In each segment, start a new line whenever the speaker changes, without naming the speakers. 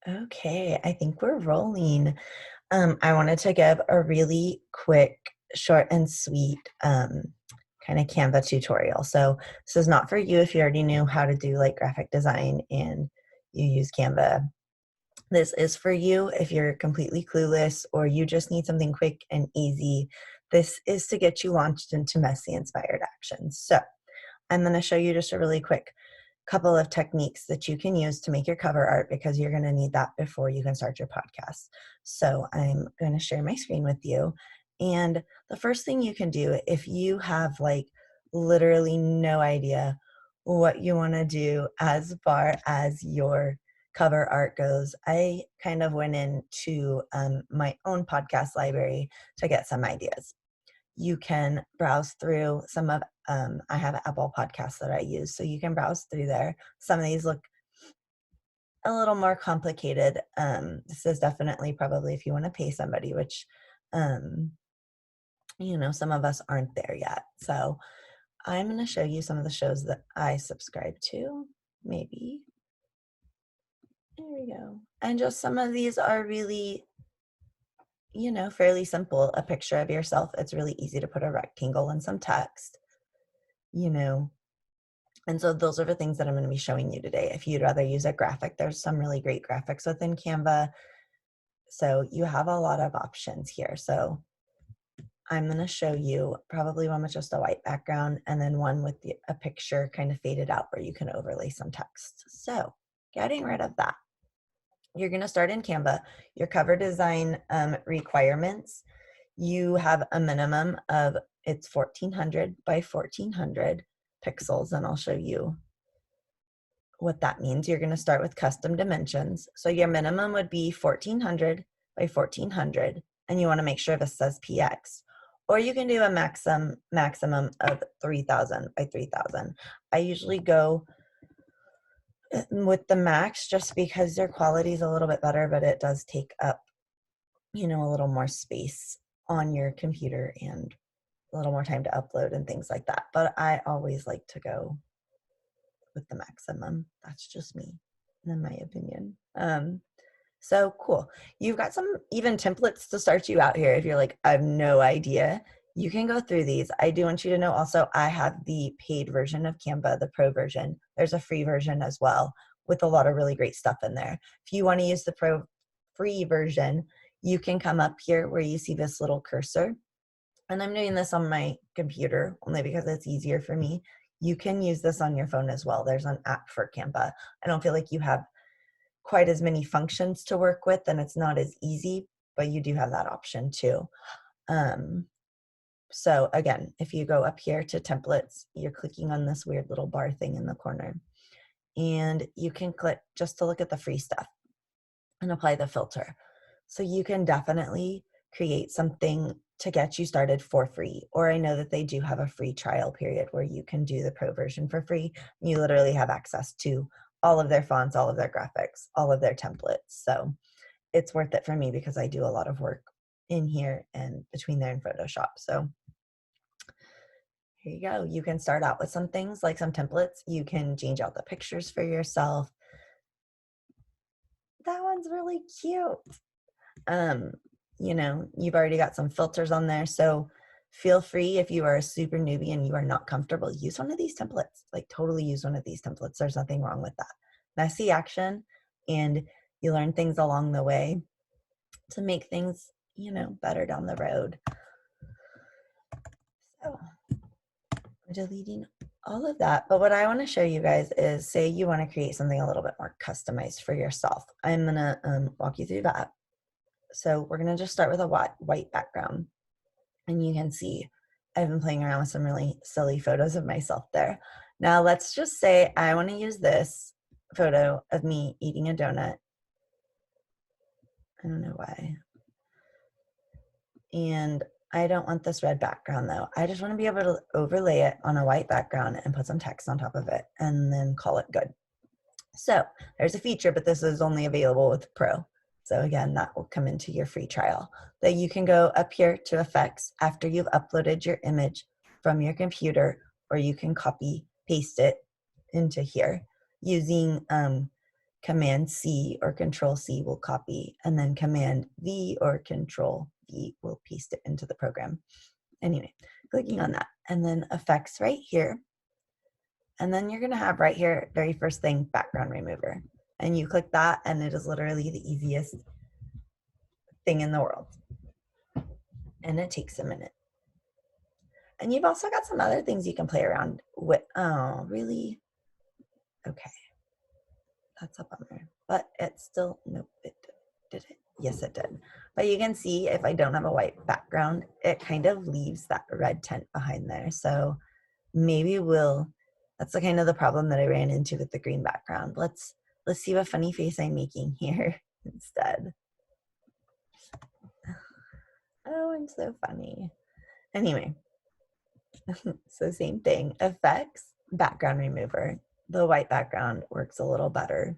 Okay, I think we're rolling. I wanted to give a really quick, short and sweet kind of Canva tutorial. So this is not for you if you already knew how to do like graphic design and you use Canva. This is for you if you're completely clueless or you just need something quick and easy. This is to get you launched into messy inspired actions. So I'm going to show you just a really quick couple of techniques that you can use to make your cover art because you're going to need that before you can start your podcast. So I'm going to share my screen with you. And the first thing you can do if you have like literally no idea what you want to do as far as your cover art goes, I kind of went into my own podcast library to get some ideas. You can browse through some of I have Apple Podcasts that I use, so you can browse through there. Some of these look a little more complicated. This is definitely probably if you want to pay somebody, which um, some of us aren't there yet. So I'm going to show you some of the shows that I subscribe to. Maybe there we go. And just some of these are really fairly simple. A picture of yourself. It's really easy to put a rectangle and some text. And so those are the things that I'm going to be showing you today. If you'd rather use a graphic, there's some really great graphics within Canva. So you have a lot of options here. So I'm going to show you probably one with just a white background and then one with a picture kind of faded out where you can overlay some text. So getting rid of that. You're going to start in Canva. Your cover design requirements. You have a minimum of it's 1400 by 1400 pixels, and I'll show you what that means. You're going to start with custom dimensions. So your minimum would be 1400 by 1400, and you want to make sure this says px. Or you can do a maximum of 3000 by 3000. I usually go with the max just because their quality is a little bit better, but it does take up, a little more space on your computer and a little more time to upload and things like that. But I always like to go with the maximum. That's just me, in my opinion. So cool. You've got some even templates to start you out here. If you're like, I have no idea, you can go through these. I do want you to know also, I have the paid version of Canva, the pro version. There's a free version as well with a lot of really great stuff in there. If you want to use the pro free version, you can come up here where you see this little cursor. And I'm doing this on my computer only because it's easier for me. You can use this on your phone as well. There's an app for Canva. I don't feel like you have quite as many functions to work with and it's not as easy, but you do have that option too. So again, if you go up here to templates, you're clicking on this weird little bar thing in the corner. And you can click just to look at the free stuff and apply the filter. So you can definitely create something to get you started for free. Or I know that they do have a free trial period where you can do the pro version for free. You literally have access to all of their fonts, all of their graphics, all of their templates. So it's worth it for me because I do a lot of work in here and between there and Photoshop. So here you go. You can start out with some things like some templates. You can change out the pictures for yourself. That one's really cute. You've already got some filters on there. So feel free if you are a super newbie and you are not comfortable, use one of these templates. Like totally use one of these templates. There's nothing wrong with that. Messy action, and you learn things along the way to make things, better down the road. So I'm deleting all of that. But what I want to show you guys is, say you want to create something a little bit more customized for yourself. I'm going to walk you through that. So we're going to just start with a white background. And you can see I've been playing around with some really silly photos of myself there. Now let's just say I want to use this photo of me eating a donut. I don't know why. And I don't want this red background though. I just want to be able to overlay it on a white background and put some text on top of it and then call it good. So there's a feature, but this is only available with Pro. So again, that will come into your free trial. That you can go up here to effects after you've uploaded your image from your computer, or you can copy, paste it into here using Command C or Control C will copy, and then Command V or Control V will paste it into the program. Anyway, clicking on that, and then effects right here. And then you're going to have right here, very first thing, background remover. And you click that, and it is literally the easiest thing in the world. And it takes a minute. And you've also got some other things you can play around with. Oh, really? Okay. That's a bummer. But it still, nope, it did it. Yes, it did. But you can see if I don't have a white background, it kind of leaves that red tint behind there. So maybe that's the kind of the problem that I ran into with the green background. Let's see what funny face I'm making here instead. Oh, I'm so funny. Anyway, so same thing, effects, background remover. The white background works a little better.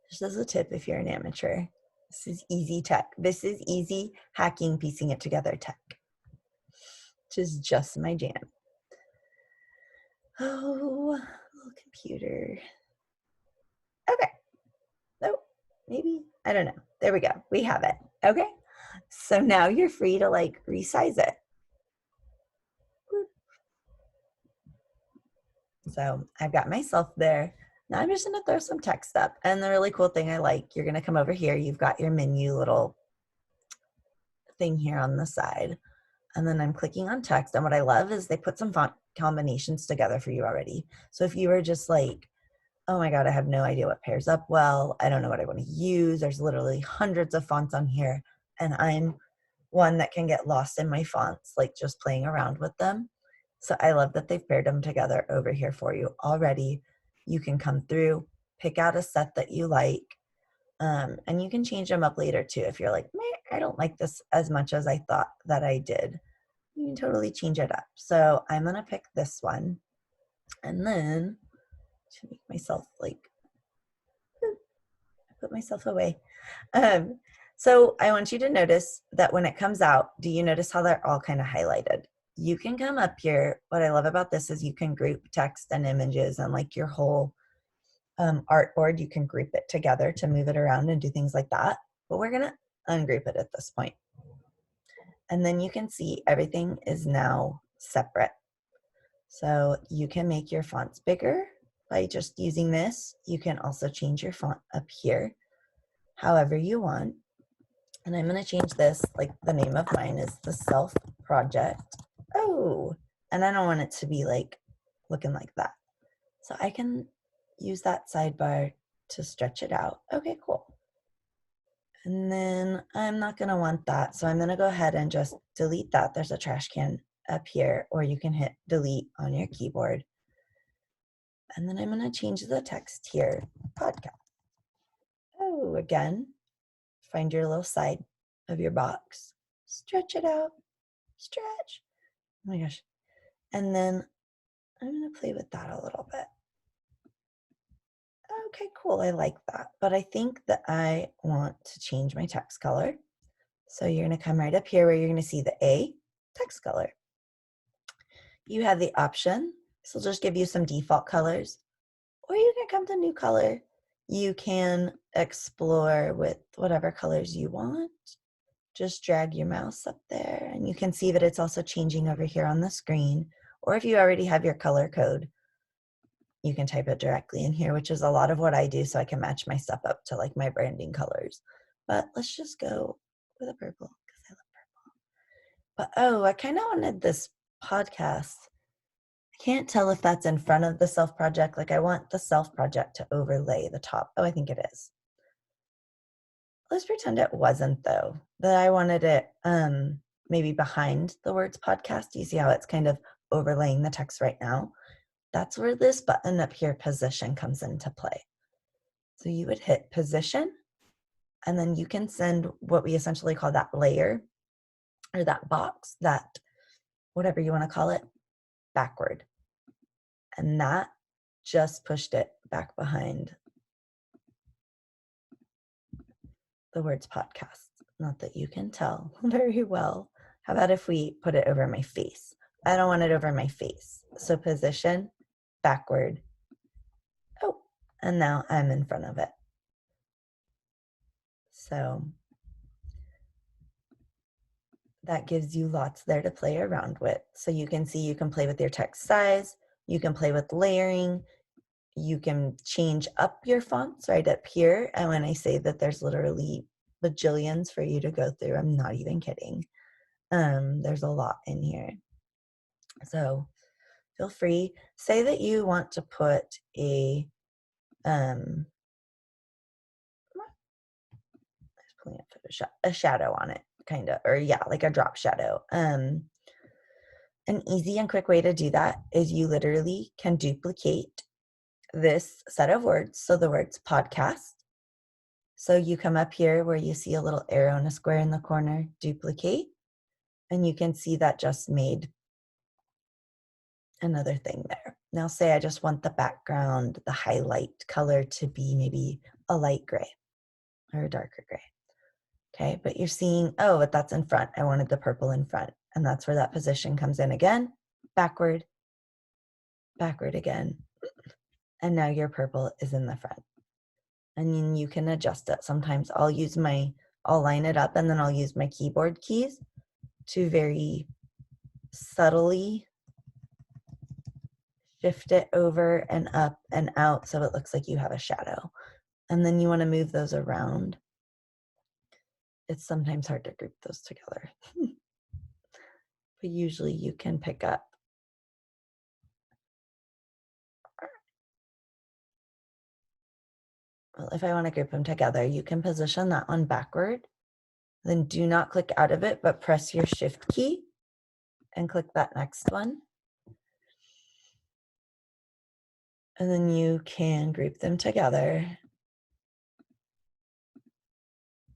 Just as a tip if you're an amateur. This is easy tech. This is easy hacking, piecing it together tech, which is just my jam. Oh, little computer. Okay. Nope. Maybe. I don't know. There we go. We have it. Okay. So now you're free to like resize it. So I've got myself there. Now I'm just going to throw some text up. And the really cool thing I like, you're going to come over here. You've got your menu little thing here on the side. And then I'm clicking on text. And what I love is they put some font combinations together for you already. So if you were just like, oh my God, I have no idea what pairs up well, I don't know what I want to use. There's literally hundreds of fonts on here. And I'm one that can get lost in my fonts, like just playing around with them. So I love that they've paired them together over here for you already. You can come through, pick out a set that you like, and you can change them up later too. If you're like, I don't like this as much as I thought that I did, you can totally change it up. So I'm going to pick this one, and then to make myself like, put myself away. So I want you to notice that when it comes out, do you notice how they're all kind of highlighted? You can come up here. What I love about this is you can group text and images and like your whole artboard, you can group it together to move it around and do things like that. But we're going to ungroup it at this point. And then you can see everything is now separate. So you can make your fonts bigger by just using this. You can also change your font up here however you want. And I'm going to change this, like the name of mine is the Self Project. Oh, and I don't want it to be like looking like that. So I can use that sidebar to stretch it out. Okay, cool. And then I'm not going to want that. So I'm going to go ahead and just delete that. There's a trash can up here, or you can hit delete on your keyboard. And then I'm going to change the text here, podcast. Oh, again, find your little side of your box, stretch it out, stretch. Oh my gosh. And then I'm going to play with that a little bit. Okay, cool. I like that. But I think that I want to change my text color. So you're going to come right up here where you're going to see the A, text color. You have the option. This will just give you some default colors. Or you can come to new color. You can explore with whatever colors you want. Just drag your mouse up there and you can see that it's also changing over here on the screen. Or if you already have your color code, you can type it directly in here, which is a lot of what I do so I can match my stuff up to like my branding colors. But let's just go with a purple because I love purple. But oh, I kind of wanted this podcast. I can't tell if that's in front of the self project. Like I want the self project to overlay the top. Oh, I think it is. Let's pretend it wasn't though, that I wanted it maybe behind the words podcast. You see how it's kind of overlaying the text right now? That's where this button up here, position, comes into play. So you would hit position, and then you can send what we essentially call that layer or that box, that whatever you want to call it, backward. And that just pushed it back behind the words podcast. Not that you can tell very well. How about if we put it over my face? I don't want it over my face. So position, backward. Oh, And now I'm in front of it. So that gives you lots there to play around with. So you can see you can play with your text size, you can play with layering, you can change up your fonts right up here. And when I say that there's literally bajillions for you to go through, I'm not even kidding. There's a lot in here. So feel free. Say that you want to put a pulling up Photoshop, a shadow on it, kind of, or yeah, like a drop shadow. An easy and quick way to do that is you literally can duplicate this set of words. So the words podcast. So you come up here where you see a little arrow and a square in the corner, duplicate, and you can see that just made another thing there. Now say I just want the background, the highlight color to be maybe a light gray or a darker gray. Okay, but you're seeing, oh, but that's in front. I wanted the purple in front. And that's where that position comes in again, backward, backward again. And now your purple is in the front. And then you can adjust it. Sometimes I'll line it up and then I'll use my keyboard keys to very subtly shift it over and up and out so it looks like you have a shadow. And then you want to move those around. It's sometimes hard to group those together. But usually you can pick up. Well, if I want to group them together, you can position that one backward. Then do not click out of it, but press your shift key and click that next one. And then you can group them together.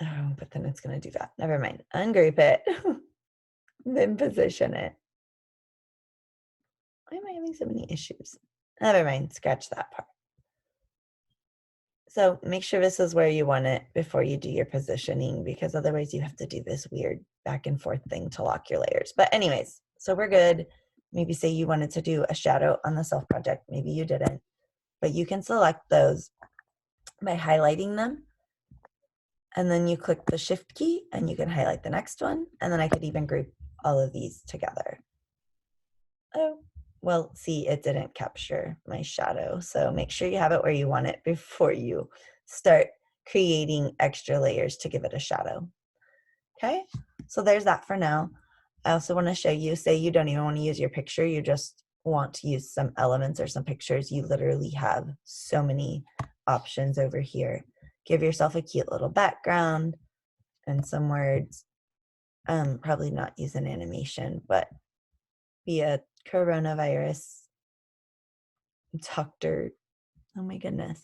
Oh, but then it's going to do that. Never mind. Ungroup it. Then position it. Why am I having so many issues? Never mind. Scratch that part. So make sure this is where you want it before you do your positioning, because otherwise you have to do this weird back and forth thing to lock your layers. But anyways, so we're good. Maybe say you wanted to do a shadow on the self project. Maybe you didn't, but you can select those by highlighting them. And then you click the shift key and you can highlight the next one. And then I could even group all of these together. Oh, well, see, it didn't capture my shadow. So make sure you have it where you want it before you start creating extra layers to give it a shadow. Okay, so there's that for now. I also want to show you, say you don't even want to use your picture, you just want to use some elements or some pictures. You literally have so many options over here. Give yourself a cute little background and some words. Probably not use an animation, but be a coronavirus doctor. Oh my goodness.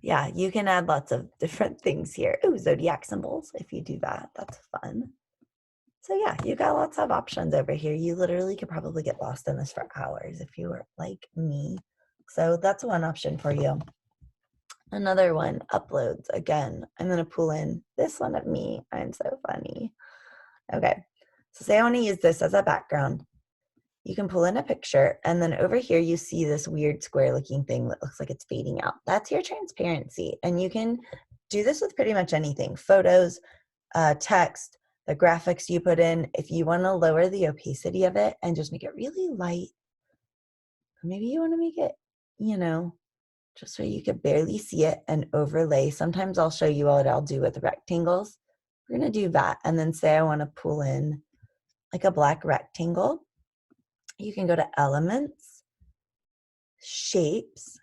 Yeah, you can add lots of different things here. Oh, zodiac symbols, if you do that, that's fun. So yeah, you got lots of options over here. You literally could probably get lost in this for hours if you were like me. So that's one option for you. Another one, uploads. Again, I'm going to pull in this one of me. I'm so funny. Okay, so say I want to use this as a background. You can pull in a picture, and then over here you see this weird square looking thing that looks like it's fading out. That's your transparency, and you can do this with pretty much anything. Photos, text, the graphics you put in. If you want to lower the opacity of it and just make it really light, maybe you want to make it, just so you could barely see it and overlay. Sometimes I'll show you what I'll do with rectangles. We're going to do that, and then say I want to pull in like a black rectangle. You can go to Elements, Shapes,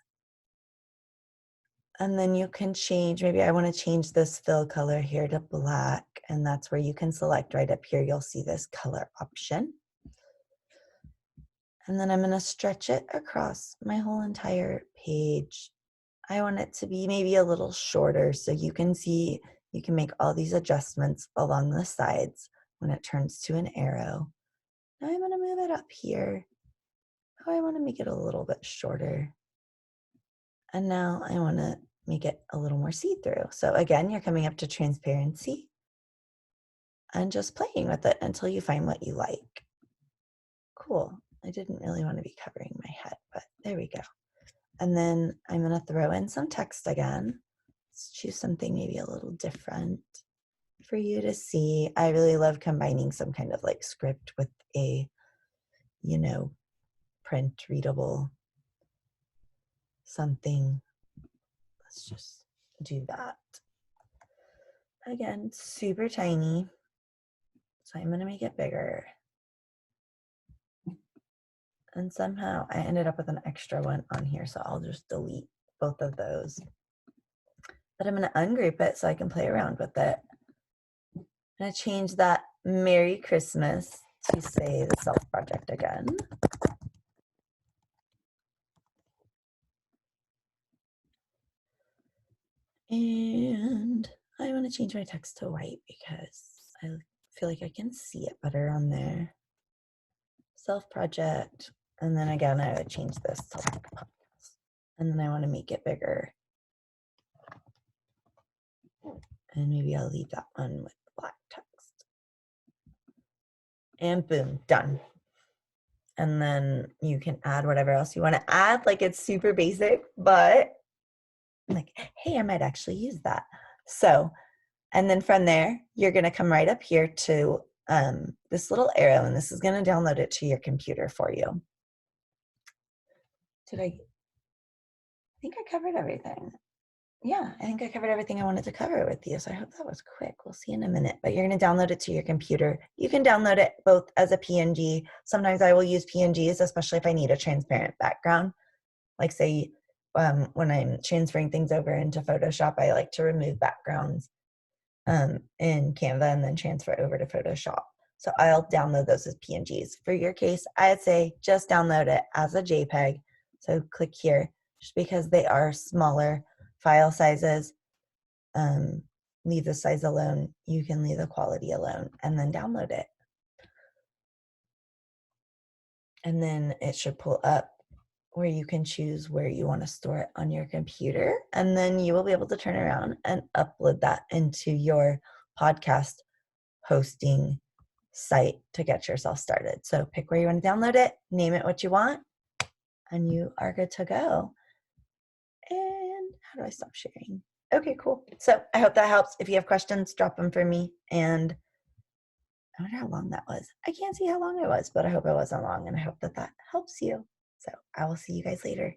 and then you can change, maybe I want to change this fill color here to black, and that's where you can select right up here. You'll see this color option. And then I'm going to stretch it across my whole entire page. I want it to be maybe a little shorter so you can see, you can make all these adjustments along the sides when it turns to an arrow. Now I'm going to move it up here. Oh, I want to make it a little bit shorter. And now I want to make it a little more see-through. So again, you're coming up to transparency and just playing with it until you find what you like. Cool. I didn't really want to be covering my head, but there we go. And then I'm going to throw in some text again. Let's choose something maybe a little different for you to see. I really love combining some kind of like script with a, you know, print readable something. Let's just do that. Again, super tiny. So I'm going to make it bigger. And somehow I ended up with an extra one on here, so I'll just delete both of those. But I'm going to ungroup it so I can play around with it. I'm going to change that Merry Christmas to say the self project again. And I want to change my text to white because I feel like I can see it better on there. Self project. And then again, I would change this to like podcast. And then I want to make it bigger. And maybe I'll leave that one with black text. And boom, done. And then you can add whatever else you want to add. Like it's super basic, but like, hey, I might actually use that. So, and then from there, you're going to come right up here to this little arrow, and this is going to download it to your computer for you. I think I covered everything. Yeah, I think I covered everything I wanted to cover with you. So I hope that was quick. We'll see in a minute, but you're going to download it to your computer. You can download it both as a PNG. Sometimes I will use PNGs, especially if I need a transparent background. Like say when I'm transferring things over into Photoshop, I like to remove backgrounds in Canva and then transfer over to Photoshop. So I'll download those as PNGs. For your case, I'd say just download it as a JPEG. So click here, just because they are smaller file sizes. Leave the size alone. You can leave the quality alone and then download it. And then it should pull up where you can choose where you want to store it on your computer. And then you will be able to turn around and upload that into your podcast hosting site to get yourself started. So pick where you want to download it, name it what you want, and you are good to go. And how do I stop sharing? Okay, cool. So I hope that helps. If you have questions, drop them for me. And I wonder how long that was. I can't see how long it was, but I hope it wasn't long, and I hope that that helps you. So I will see you guys later.